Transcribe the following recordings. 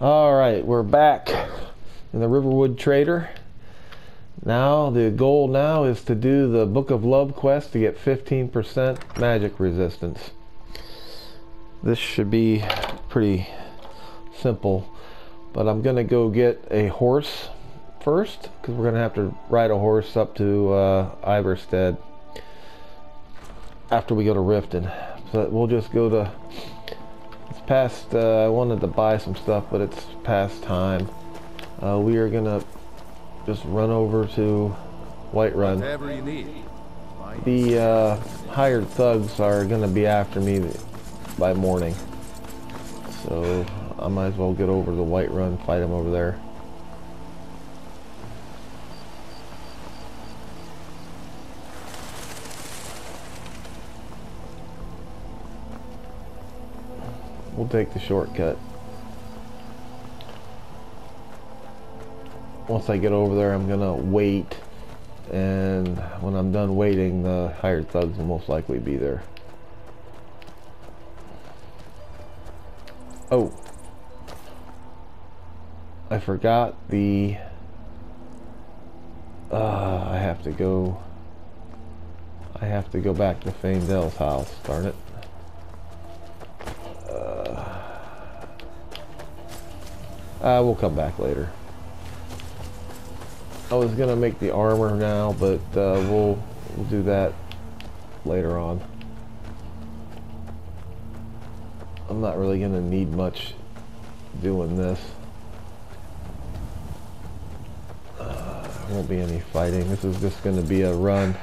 Alright, we're back in the Riverwood Trader. Now, the goal now is to do the Book of Love quest to get 15% magic resistance. This should be pretty simple, but I'm going to go get a horse first, because we're going to have to ride a horse up to Iverstead after we go to Riften. So we'll just go to... past, I wanted to buy some stuff, but it's past time. We are gonna just run over to Whiterun. Whatever you need. The hired thugs are gonna be after me by morning, so I might as well get over to Whiterun, fight them over there. We'll take the shortcut. Once I get over there, I'm gonna wait, and when I'm done waiting, the hired thugs will most likely be there. Oh, I forgot the I have to go back to Faendell's house, darn it. We'll come back later. I was gonna make the armor now, but we'll do that later on. I'm not really gonna need much doing this. There won't be any fighting. This is just gonna be a run.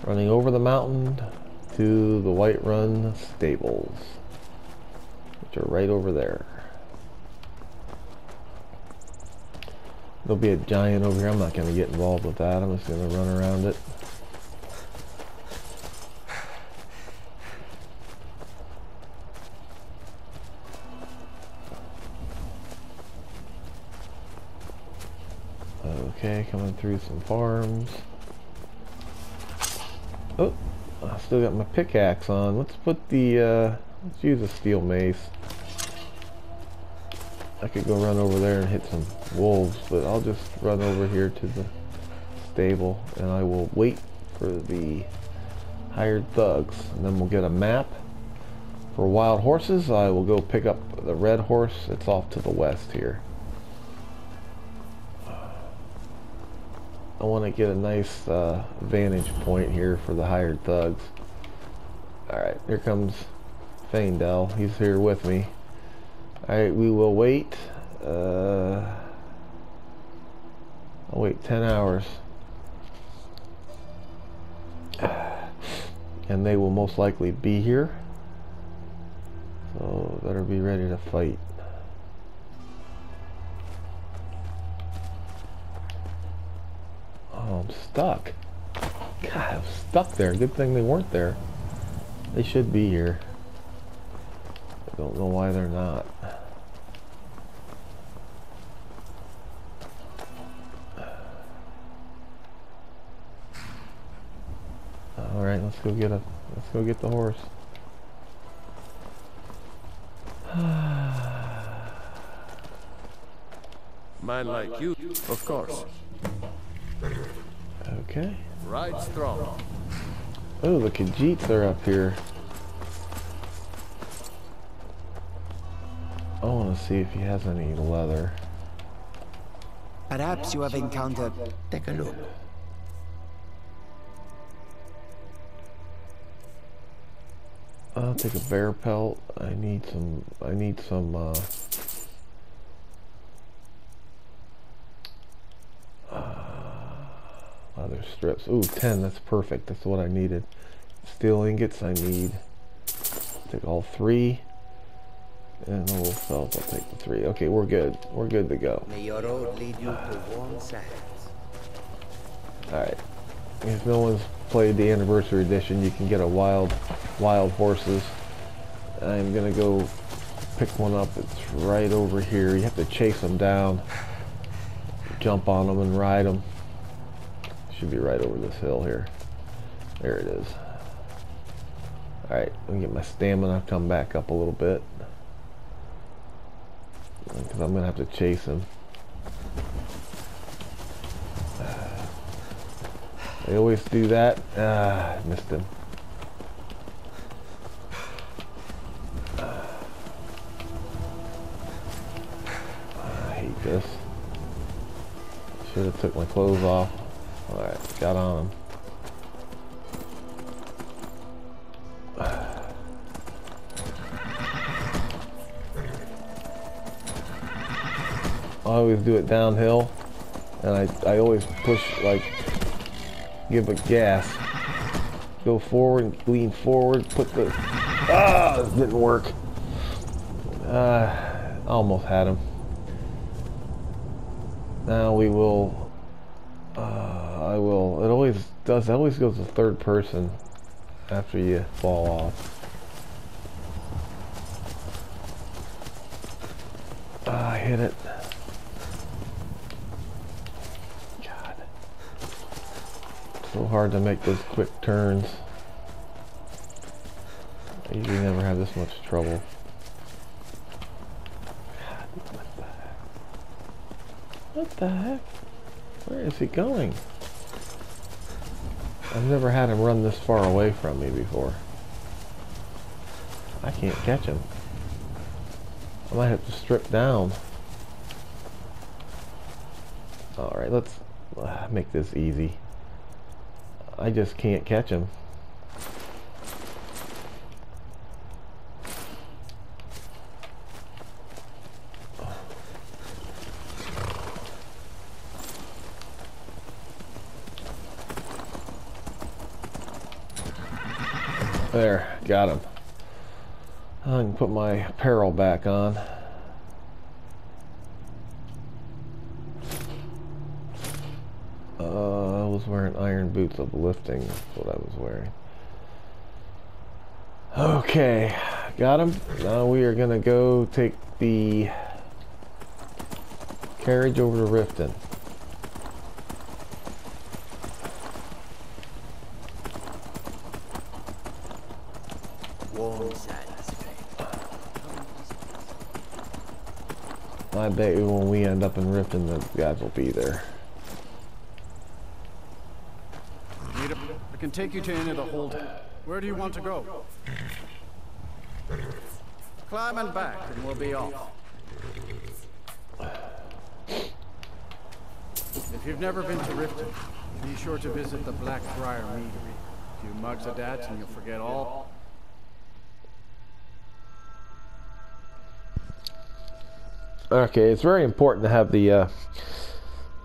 Running over the mountain to the Whiterun stables, which are right over there. There'll be a giant over here. I'm not going to get involved with that. I'm just going to run around it. Okay, coming through some farms. Oh, I still got my pickaxe on. Let's put the, let's use a steel mace. I could go run over there and hit some wolves, but I'll just run over here to the stable, and I will wait for the hired thugs. And then we'll get a map for wild horses. I will go pick up the red horse. It's off to the west here. I want to get a nice vantage point here for the hired thugs. Alright, here comes Faendell. He's here with me. Alright, we will wait. I'll wait 10 hours. And they will most likely be here. So better be ready to fight. Oh, I'm stuck. God, I'm stuck there. Good thing they weren't there. They should be here. I don't know why they're not. All right, let's go get the horse. Man like you, of course. Okay. Ride strong. Oh, the Khajiits are up here. I want to see if he has any leather. Perhaps you have encountered... Take a look. I'll take a bear pelt. I need some leather strips. Ooh, 10, that's perfect. That's what I needed. Steel ingots I need. Take all 3. And the little felt, I'll take the 3. Okay, we're good. We're good to go. May your road lead you to warm sands. Alright. If no one's played the anniversary edition, you can get a wild horses. I'm gonna go pick one up. It's right over here. You have to chase them down jump on them and ride them. Should be right over this hill here. There it is. Alright, let me get my stamina, come back up a little bit. Because I'm going to have to chase him. I always do that. I missed him. I hate this. Should have took my clothes off. Alright, got on him. I always do it downhill, and I always push, like, give a gas, go forward, lean forward, put the, this didn't work. Almost had him. Now we will, I will, it always goes to third person after you fall off. I hit it. So hard to make those quick turns. I usually never have this much trouble. God, what the heck? What the heck? Where is he going? I've never had him run this far away from me before. I can't catch him. I might have to strip down. Alright, let's make this easy. I just can't catch him. There, got him. I can put my apparel back on. I was wearing iron boots of lifting. That's what I was wearing. Okay, got him. Now we are gonna go take the carriage over to Riften. I bet you when we end up in Riften, the guys will be there. I can take you to any of the hold. Where do you want to go? Climb and back, and we'll be off. If you've never been to Riften, be sure to visit the Blackfriar Meadery. A few mugs of that, and you'll forget all. Okay, it's very important to have the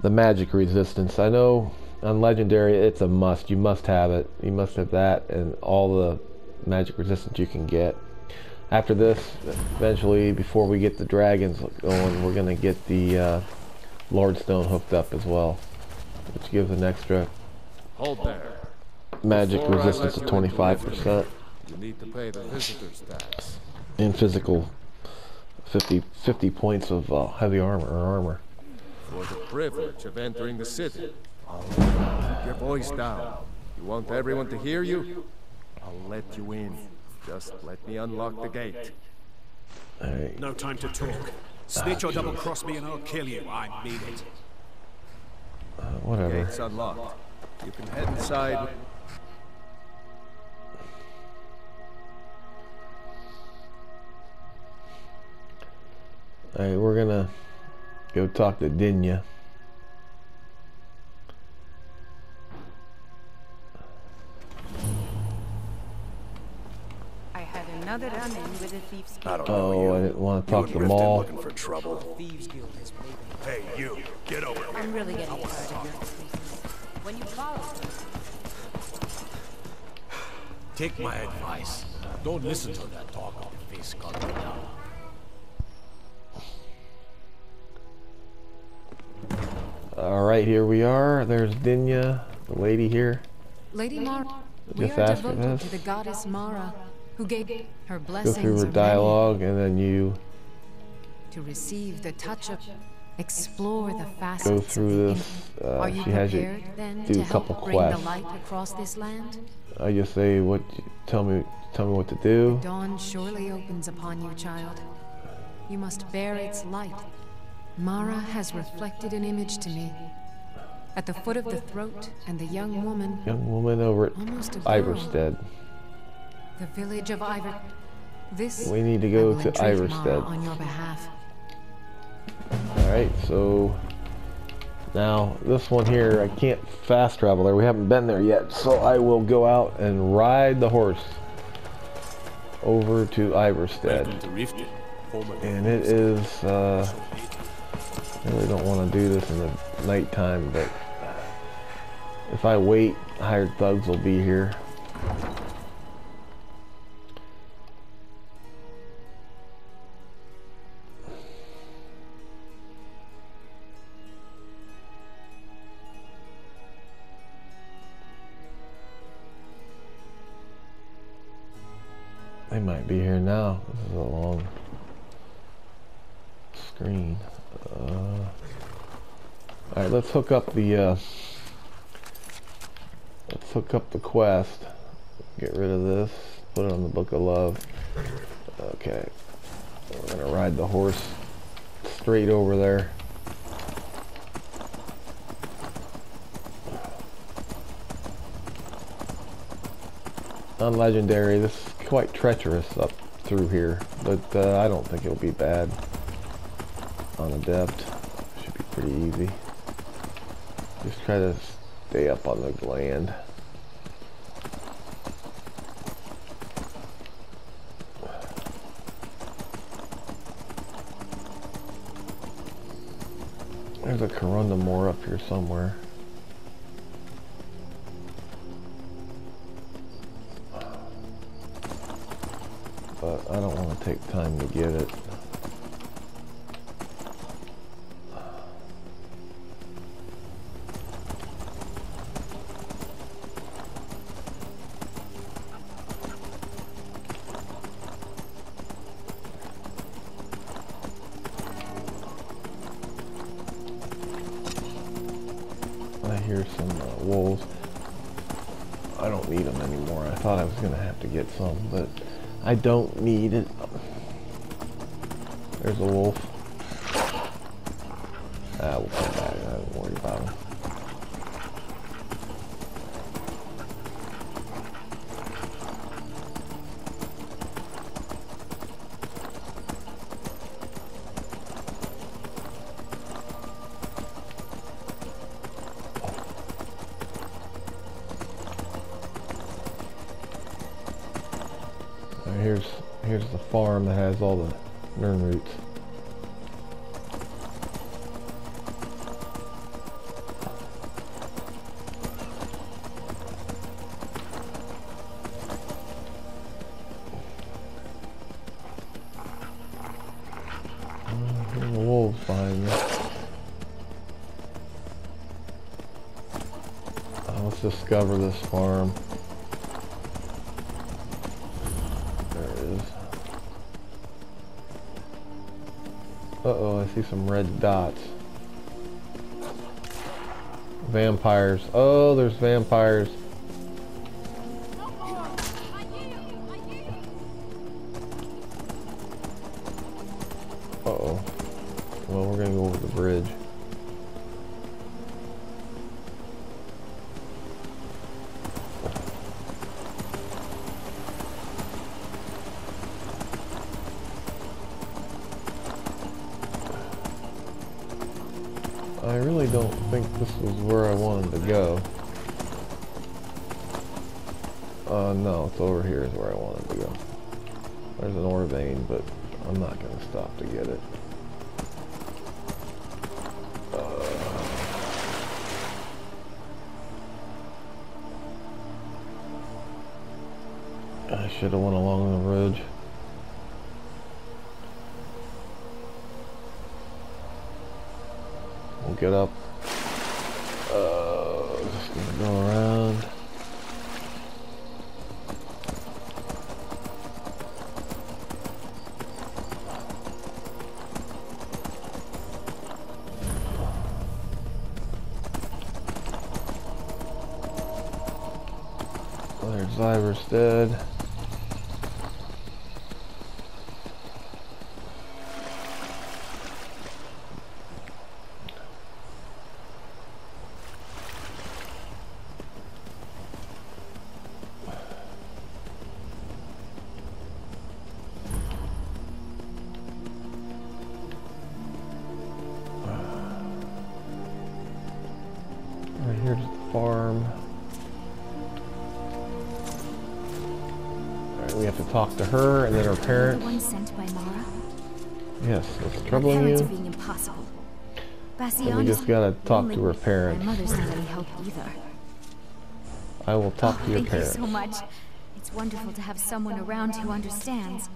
magic resistance. I know on Legendary it's a must. You must have it. You must have that and all the magic resistance you can get. After this, eventually, before we get the dragons going, we're going to get the Lordstone hooked up as well, which gives an extra magic resistance of 25%. You need to pay the visitor's tax. And physical 50 points of heavy armor. For the privilege of entering the city. Keep your voice down. You want everyone to hear you? I'll let you in. Just let me unlock the gate. Right. No time to talk. Snitch or double-cross me and I'll kill you. I mean it. Whatever. Gate's unlocked. You can head inside. Alright, we're gonna go talk to Dinya. I had another run-in with a thief's guild. Oh, I didn't want to talk to Maul. Looking for trouble. Thieves Guild is moving. Hey, you, get over here. I'm really getting tired of your excuses. When you follow me, Take my advice. Don't listen to that talk of face cutting down. Alright, here we are. There's Dinya, the lady here. Lady Mara, we Just are ask her devoted this. to the goddess Mara, who gave her Go blessings through her are dialogue and then you... many, to receive the touch of Explore the go facets through of this. the Are you She has you prepared then do to a couple help bring the quests. light across this land? I just say what. Tell me what to do. Dawn surely opens upon you, child. You must bear its light. Mara has reflected an image to me. At the foot of the throat, and the young woman. Young woman over at Almost a girl. Iverstead. The village of Iver. This. We need to I go will to entreat Mara Iverstead. on your behalf. Alright, so now this one here, I can't fast travel there. We haven't been there yet, so I will go out and ride the horse over to Iverstead. Welcome to Riften, home of the And it is, I really don't want to do this in the nighttime, but if I wait, hired thugs will be here. They might be here now. This is a long screen. Alright, let's hook up the quest. Get rid of this. Put it on the Book of Love. Okay. We're gonna ride the horse straight over there. On Legendary, this is quite treacherous up through here, but I don't think it'll be bad on Adept. Should be pretty easy. Just try to stay up on the land. There's a Corundamore up here somewhere. But I don't want to take time to get it. I hear some wolves. I don't need them anymore. I thought I was going to have to get some, but I don't need it. There's a wolf. We'll come back. I don't worry about him. Here's the farm that has all the nern roots. Here's the wolves behind me. Let's discover this farm. Uh-oh, I see some red dots. Vampires. Oh, there's vampires. Uh-oh. Well, we're gonna go over the bridge. I really don't think this was where I wanted to go. No, it's over here is where I wanted to go. There's an ore vein, but I'm not going to stop to get it. I should have went along the ridge. We'll get up. Just gonna go around. Zyver's dead. Right here's the farm. Alright, we have to talk to her and then her parents. The one sent by Mara? Yes, it's My troubling parents are you. being impossible. And we Bassianus just gotta talk to her lonely. parents. My mother's not any help either. I will talk to your Thank parents. you so much. It's wonderful to have someone around who understands.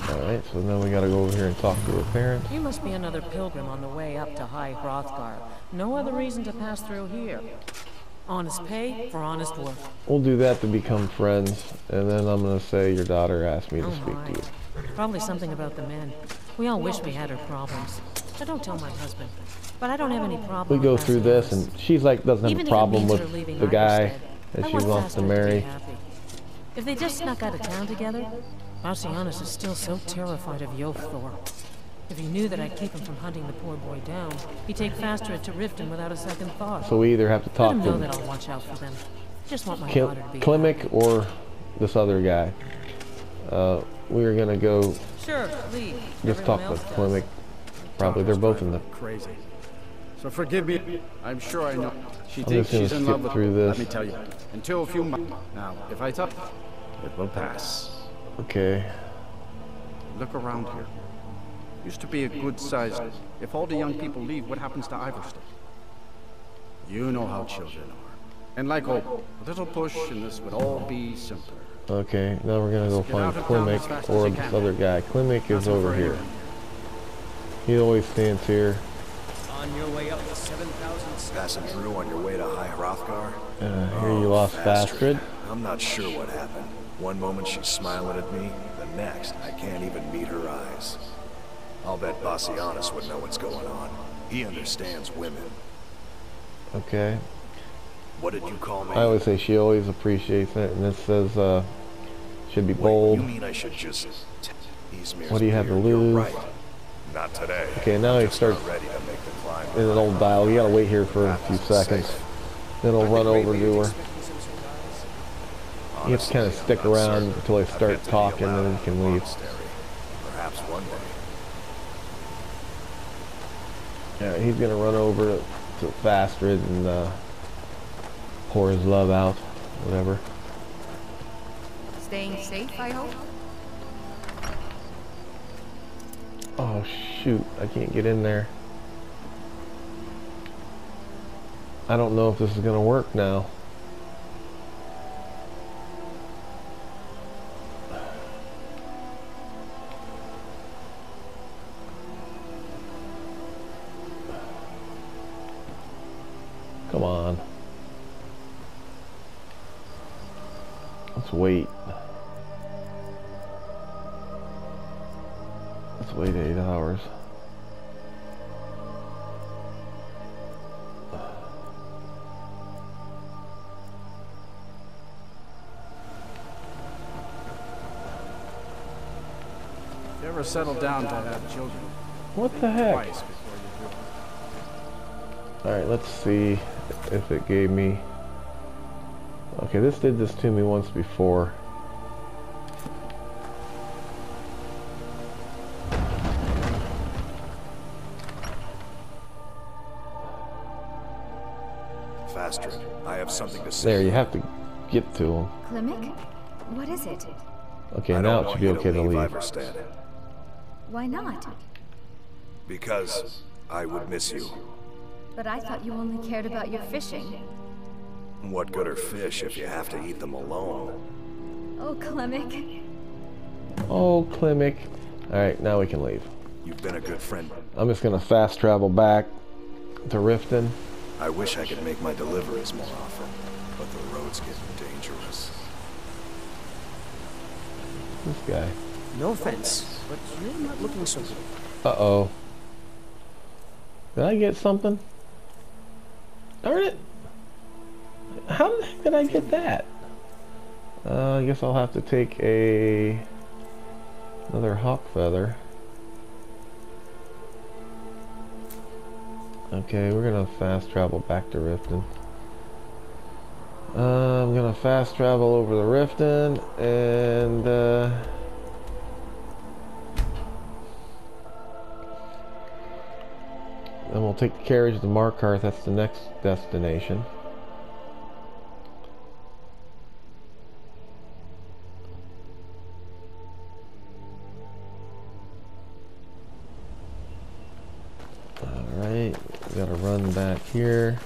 Alright, so now we gotta go over here and talk to her parents. You must be another pilgrim on the way up to High Hrothgar. No other reason to pass through here. Honest pay for honest work. We'll do that to become friends, and then I'm gonna say your daughter asked me to Oh speak my. to you. Probably something about the men. We all wish we had her problems. I don't tell my husband. But I don't have any problem We go with through this, Bassianus. and she's like doesn't have Even a if it problem means her with leaving the guy Iverstead, that I she want wants to Fassbender be marry. happy. If they just snuck out of town together, Bassianus is still so terrified of Yofthor. If he knew that I'd keep him from hunting the poor boy down, he'd take Fastrad to Riften without a second thought. So we either have to Let talk him know that to I'll watch out for them. Just want my daughter to be Klimek happy. or this other guy. We're gonna go Sure, leave. just talk Everyone to else Klimek. does. Probably they're both in the. Crazy. So forgive me. I'm sure I know. She I'm thinks just gonna she's in love skip with through me. this. Let me tell you. Until a few months. Now, if I talk, it will pass. Okay. Look around here. Used to be a good size. If all the young people leave, what happens to Iverstead? You know how children are. And like hope, a little push and this would all be simpler. Okay. Now we're gonna go Get find out of town as fast Klimek as or you this can. other guy. Klimek is Nothing over for here. anyone. He always stands here. On your way up to 7,000 Passing through on your way to High Hrothgar? Here you lost Fastrad. Fastrad. I'm not sure what happened. One moment she's smiling at me, the next I can't even meet her eyes. I'll bet Bassianus would know what's going on. He understands women. Okay. What did you call me? I always say she always appreciates it, and this says should be Wait, bold. you mean I should just... What do you have to You're lose? right. Not today. Okay, now he Just starts not ready to make the climb. in an old dial. You gotta wait here for a few seconds. Then he'll run over to her. You have to kind of stick around until they start talking, and then you can leave. Perhaps one day. Yeah, he's gonna run over to Fastrad and pour his love out, whatever. Staying safe, I hope? Oh shoot, I can't get in there. I don't know if this is gonna work now. Come on. Let's wait. Let's wait 8 hours. If you ever settle down to have children, What the heck? twice before you do. Alright, let's see if it gave me... Okay, this did this to me once before. Fastrad, I have something to say. There, you have to get to him. Klimek? What is it? Okay, I now don't it should want be you okay to leave. Iverstead, Why not? because I would miss you. But I thought you only cared about your fishing. What good are fish if you have to eat them alone? Oh, Klimek. Oh, Klimek. Alright, now we can leave. You've been a good friend. I'm just gonna fast travel back to Riften. I wish I could make my deliveries more often, but the road's getting dangerous. This guy. No offense, but you're not looking so good. Uh-oh. Did I get something? Darn it. How the heck did I get that? I guess I'll have to take another hawk feather. Okay, we're gonna fast travel back to Riften. I'm gonna fast travel over the Riften, and then we'll take the carriage to Markarth. That's the next destination. Alright, we gotta run back here.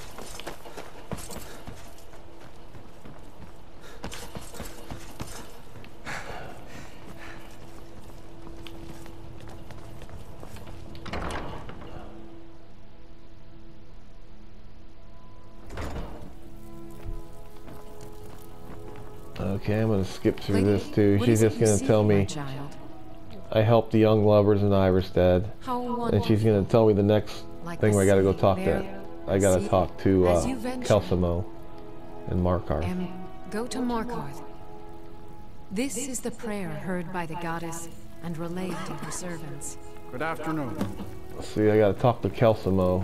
Okay, I'm gonna skip through this too. She's just gonna tell me I helped the young lovers in Iverstead, and she's gonna tell me the next thing where I gotta go talk to. I gotta talk to Kelsamo and Markarth. Go to Markarth. This is the prayer heard by the goddess and relayed to her servants. Good afternoon. See, I gotta talk to Kelsamo.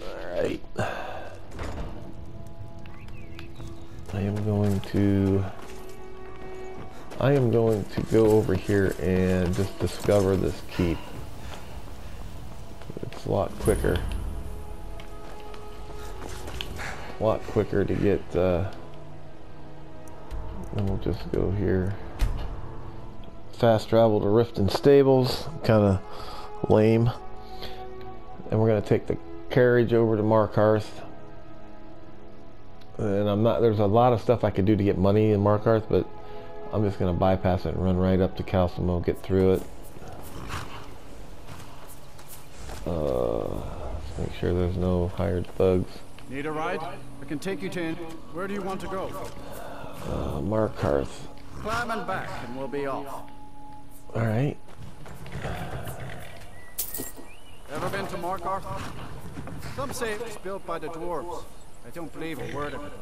Alright. I am going to go over here and just discover this keep. It's a lot quicker. A lot quicker to get, then we'll just go here. Fast travel to Riften Stables, kinda lame. And we're gonna take the carriage over to Markarth. And there's a lot of stuff I could do to get money in Markarth, but I'm just going to bypass it and run right up to Kelsamo, get through it. Let's make sure there's no hired thugs. Need a ride? I can take you to in. Where do you want to go? Markarth. Climb and back and we'll be off. Alright. Ever been to Markarth? Some say it was built by the dwarves. I don't believe a word of it.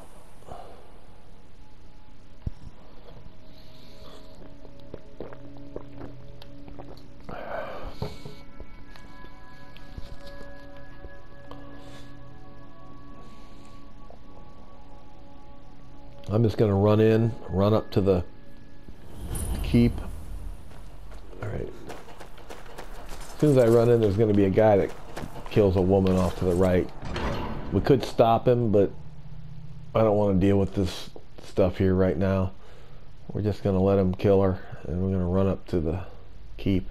I'm just going to run up to the keep. Alright. As soon as I run in, there's going to be a guy that kills a woman off to the right. We could stop him, but I don't want to deal with this stuff here right now. We're just going to let him kill her, and we're going to run up to the keep.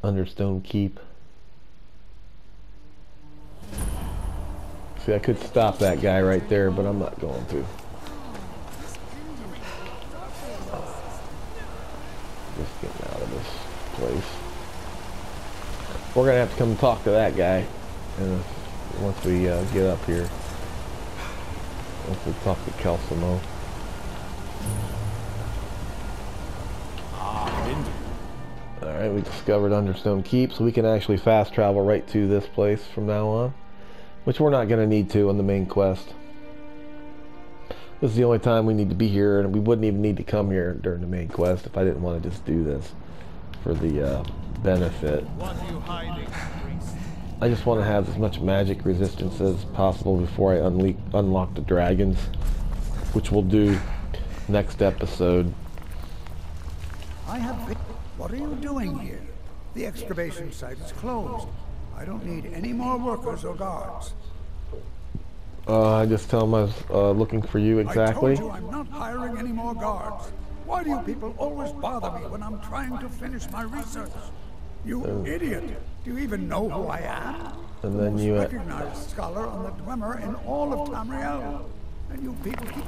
Understone Keep. See, I could stop that guy right there, but I'm not going to. Just getting out of this place. We're going to have to come talk to that guy. And once we get up here, once we talk to Kelsamo. Alright, we discovered Understone Keep, so we can actually fast travel right to this place from now on. Which we're not going to need to on the main quest. This is the only time we need to be here, and we wouldn't even need to come here during the main quest if I didn't want to just do this for the benefit. What are you hiding, priest? I just want to have as much magic resistance as possible before I unlock the dragons, which we'll do next episode. What are you doing here? The excavation site is closed. I don't need any more workers or guards. I just tell them I was looking for you exactly. I told you I'm not hiring any more guards. Why do you people always bother me when I'm trying to finish my research? You idiot! Do you even know who I am? And then you recognized scholar on the Dwemer in all of Tamriel. And you people keep...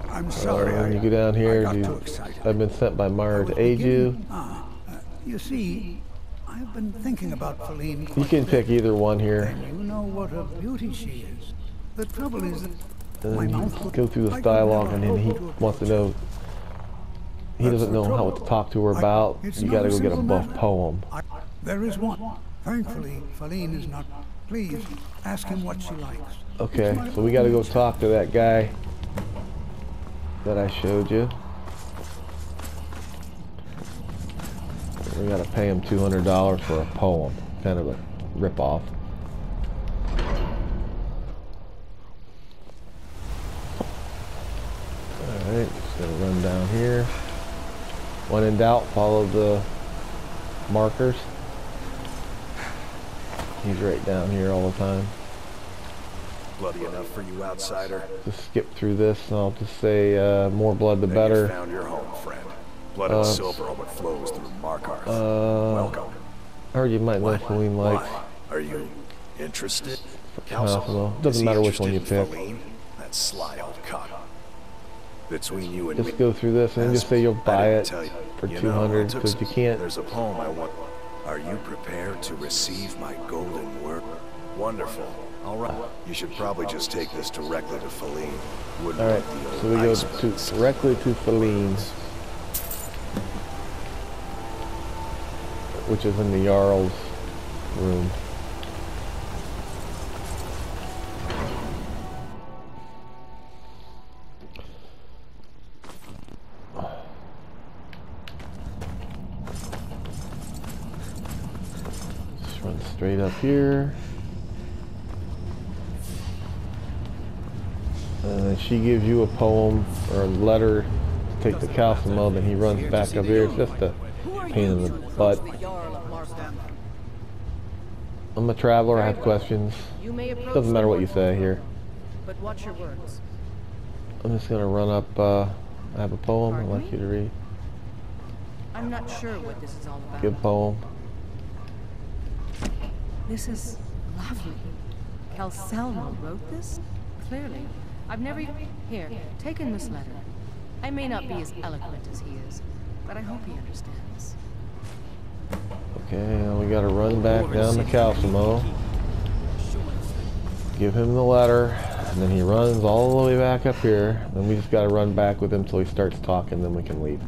I'm sorry. When you go down here, I've been sent by Mara to aid you. You see, I've been thinking about Feline. You can pick either one here. And you know what a beauty she is. The trouble is that and then you go through this dialogue, and then he wants to know. He doesn't know how to talk to her about. You got to go get a buff poem. There is one. Thankfully, Feline is not Please, ask him what she likes. Okay, so we gotta go talk to that guy that I showed you. We gotta pay him $200 for a poem. Kind of a rip-off. Alright, just gonna run down here. When in doubt, follow the markers. He's right down here all the time. Bloody enough for you, outsider? Just skip through this and I'll just say more blood the better. You found your home, friend. Blood and silver overflows through Markarth. Welcome. I heard you might know Feline likes. Are you interested? Well, doesn't matter which one you pick. That sly old cock. Between you and just go through this and just say you'll buy it for $200 because you can't. There's a poem I want. Are you prepared to receive my golden word? Wonderful. All right. You should probably just take this directly to Feline. All right. So we go directly to Feline, which is in the Jarl's room. Just run straight up here. And then she gives you a poem or a letter to take to Calcimo, then he runs back up here. It's just a pain in the butt. I'm a traveler, I have questions. Doesn't matter what you say here. But watch your words. I'm just gonna run up, I have a poem I'd like you to read. I'm not sure what this is all about. Good poem. This is lovely. Calcimo wrote this? Clearly. I've never... Here, take in this letter. I may not be as eloquent as he is, but I hope he understands. Okay, now we gotta run back down to Calcimo. Give him the letter, and then he runs all the way back up here. Then we just gotta run back with him till he starts talking, then we can leave.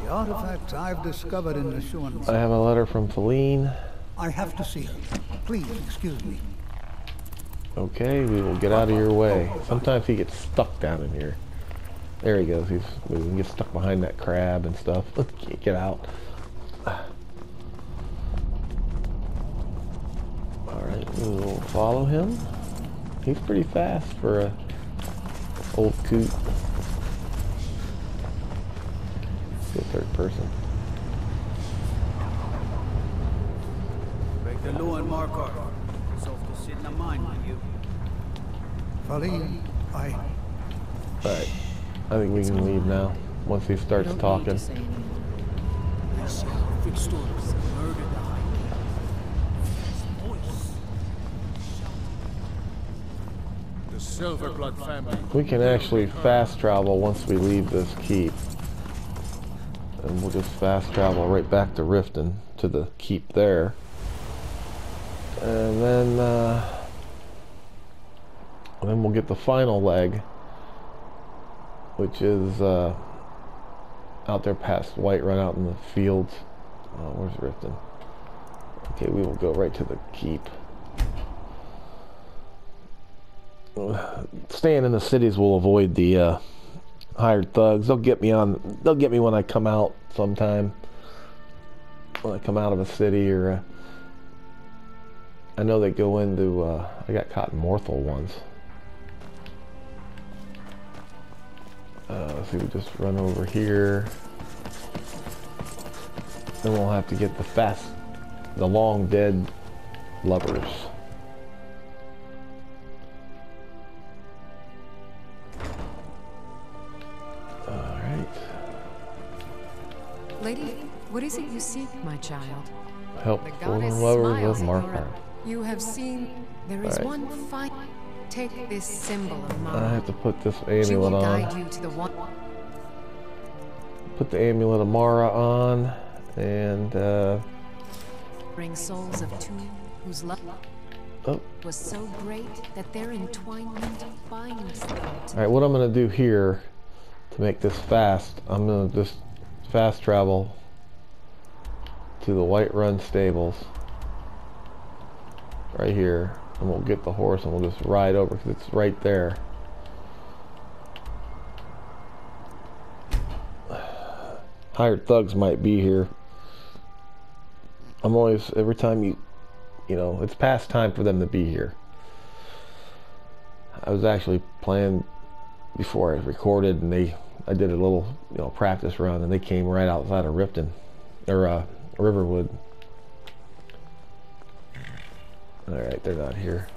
The artifact I've discovered in the Shuan. I have a letter from Feline. I have to see her. Please excuse me. Okay, we will get out of your way. Sometimes he gets stuck down in here. There he goes. He gets stuck behind that crab and stuff. Can't get out. Alright, we will follow him. He's pretty fast for a old coot. Good third person. Break the law and Markarth. So to sit in the mine with you. Feline, Alright. I think we can leave now. Once he starts talking. The Silverblood family. We can actually fast travel once we leave this keep. And we'll just fast travel right back to Riften, to the keep there. And then we'll get the final leg, which is out there past Whiterun, out in the fields. Where's Riften? Okay, we will go right to the keep. Staying in the cities will avoid the hired thugs. They'll get me when I come out sometime. When I come out of a city, or I know they go into I got caught in Morthal once. So we just run over here. Then we'll have to get the long dead lovers. Lady, what is it you seek, my child? Help fallen lovers of Markarth. You have seen there is one fight. Take this symbol of Mara. I have to put this She will amulet guide on. you to the one. Put the amulet of Mara on, and Bring souls of two whose love. was so great that their entwinement binds them. Alright, what I'm going to do here to make this fast, I'm going to just fast travel to the White Run stables right here, and we'll get the horse and we'll just ride over because it's right there. Hired thugs might be here. I'm always, every time you know, it's past time for them to be here. I was actually playing before I recorded, and I did a little, you know, practice run, and they came right outside of Riften, or Riverwood. Alright, they're not here.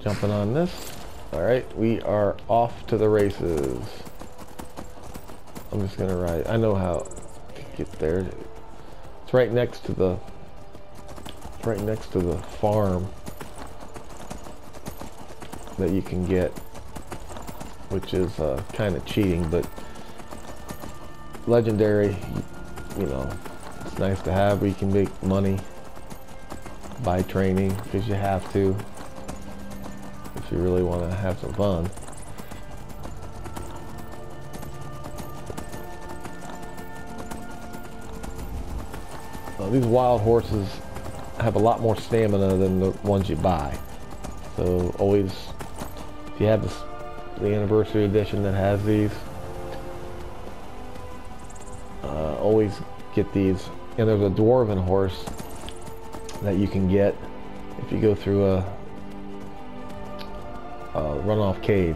Jumping on this. Alright, we are off to the races. I'm just gonna ride. I know how to get there. It's right next to the farm that you can get, which is kind of cheating, but legendary, you know, it's nice to have where you can make money by training, because you have to if you really want to have some fun. These wild horses have a lot more stamina than the ones you buy. So always, if you have the anniversary edition that has these, always get these. And there's a dwarven horse that you can get if you go through a runoff cave.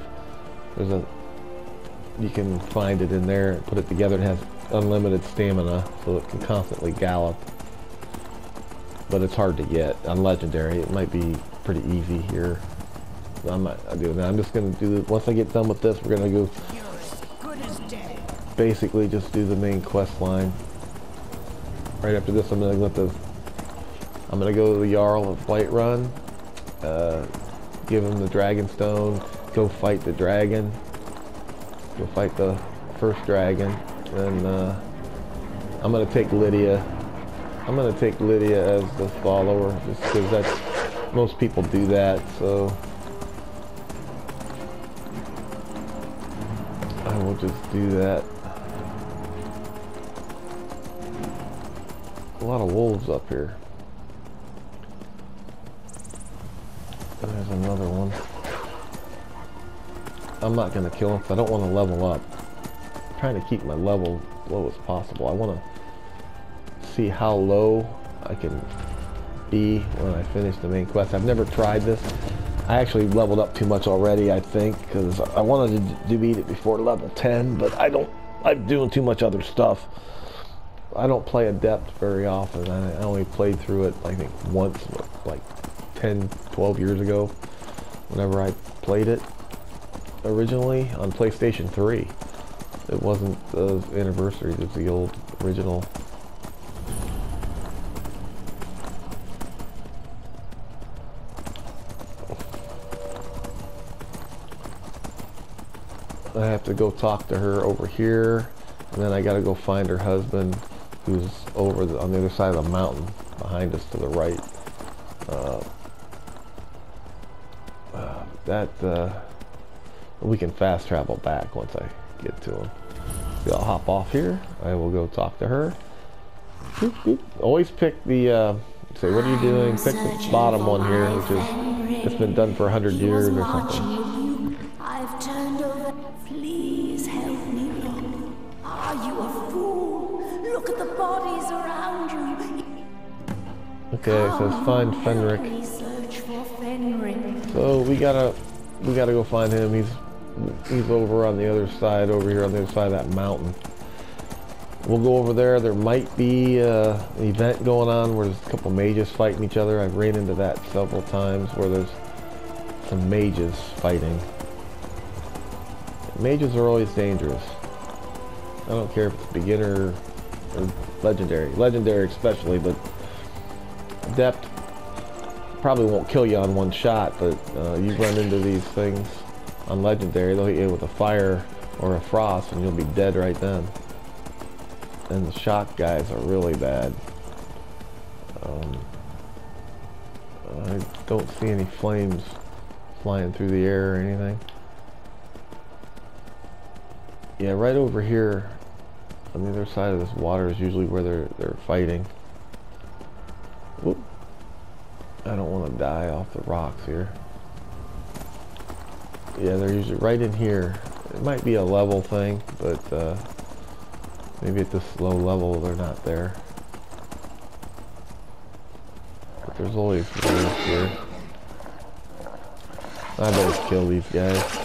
You can find it in there and put it together. It has unlimited stamina, so it can constantly gallop. But it's hard to get on legendary. It might be pretty easy here. I'm not doing that. I'm just gonna do this. Once I get done with this, we're gonna go basically just do the main quest line. Right after this, I'm gonna go to the Jarl of Whiterun, give him the Dragon Stone, go fight the dragon, go fight the first dragon, and I'm gonna take Lydia. I'm gonna take Lydia as the follower, just because most people do that. So I will just do that. A lot of wolves up here. There's another one. I'm not gonna kill him because I don't want to level up. I'm trying to keep my level low as possible. I want to see how low I can be when I finish the main quest. I've never tried this. I actually leveled up too much already, I think, because I wanted to beat it before level 10, but I'm doing too much other stuff. I don't play adept very often. I only played through it, I think, once, like 10, 12 years ago, whenever I played it originally on PlayStation 3. It wasn't the anniversary, it was the old original. I have to go talk to her over here, and then I gotta go find her husband, who's over on the other side of the mountain behind us to the right. We can fast travel back once I get to him. So I'll hop off here. I will go talk to her. Boop, boop. Always pick the say, what are you doing? Pick the bottom one here, which is, it's been done for 100 years or something. I've turned over. Please help me look. Are you a fool? Look at the bodies around you. Okay, it says find Fenric. Search for Fenric. So we gotta go find him. He's over on the other side, over here on the other side of that mountain. We'll go over there. There might be an event going on where there's a couple mages fighting each other. I've ran into that several times where there's some mages fighting. Mages are always dangerous. I don't care if it's beginner or legendary. Legendary especially, but adept probably won't kill you on one shot, but you run into these things on legendary, they'll hit you with a fire or a frost and you'll be dead right then. And the shock guys are really bad. I don't see any flames flying through the air or anything. Yeah, right over here on the other side of this water is usually where they're fighting. Whoop. I don't want to die off the rocks here. Yeah, they're usually right in here. It might be a level thing, but maybe at this low level they're not there. But there's always ways here. I better kill these guys.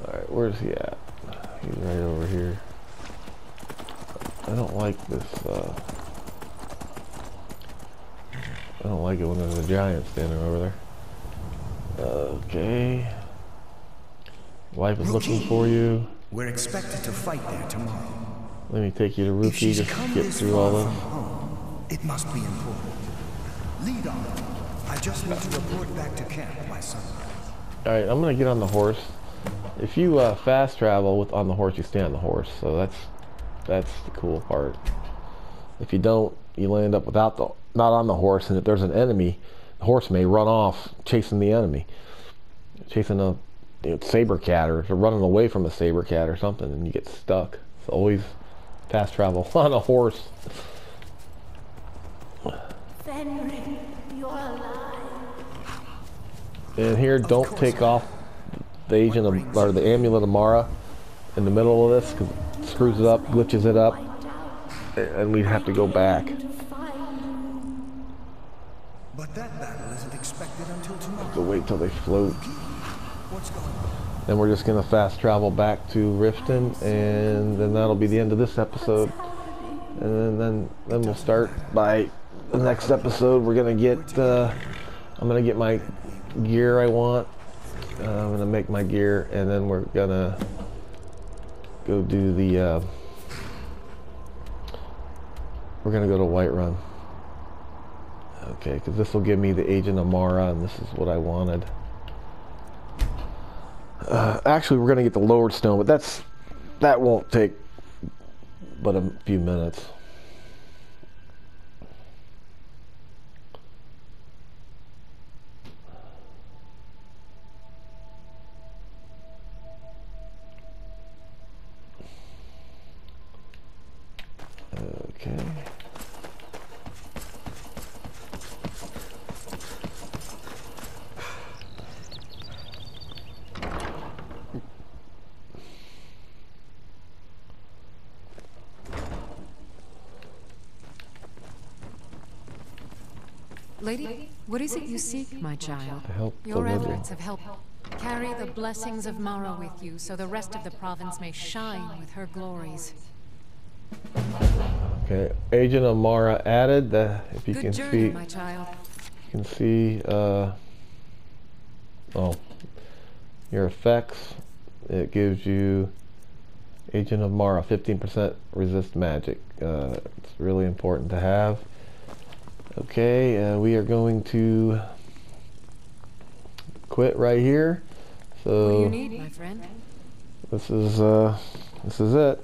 Alright, where's he at? He's right over here. I don't like this, I don't like it when there's a giant standing over there. Okay. Wife is looking for you. We're expected to fight there tomorrow. Let me take you to Rookie to get through all this. It must be important. Lead on. I just need to report back to camp by sunrise. Alright, I'm gonna get on the horse. If you fast travel on the horse, you stay on the horse. So that's the cool part. If you don't, you land up not on the horse, and if there's an enemy, the horse may run off chasing the enemy, chasing a saber cat, or if you're running away from a saber cat or something, and you get stuck. So always fast travel on a horse. Fenrir, you're alive. And here, don't take off the agent of, or the amulet of Mara in the middle of this, because it screws it up, glitches it up, and we'd have to go back. But that battle isn't expected until tomorrow. Have to wait till they float. What's going on? Then we're just gonna fast travel back to Riften, and then that'll be the end of this episode. And then we'll start by the next episode. We're gonna get I'm gonna get my gear I want. I'm gonna make my gear, and then we're gonna go do the we're gonna go to Whiterun. Okay, because this will give me the Agent of Mara, and this is what I wanted. Actually, we're gonna get the Lowered Stone, but that won't take but a few minutes. Okay. Lady, what is it you seek, my child? Help Your the efforts have helped carry the blessings of Mara with you, so the rest of the province may shine with her glories. Okay, Agent of Mara added. If you Good can journey, see, my child. you can see. Oh, your effects. It gives you Agent of Mara 15% resist magic. It's really important to have. Okay, we are going to quit right here. So What do you need, my friend? this is it.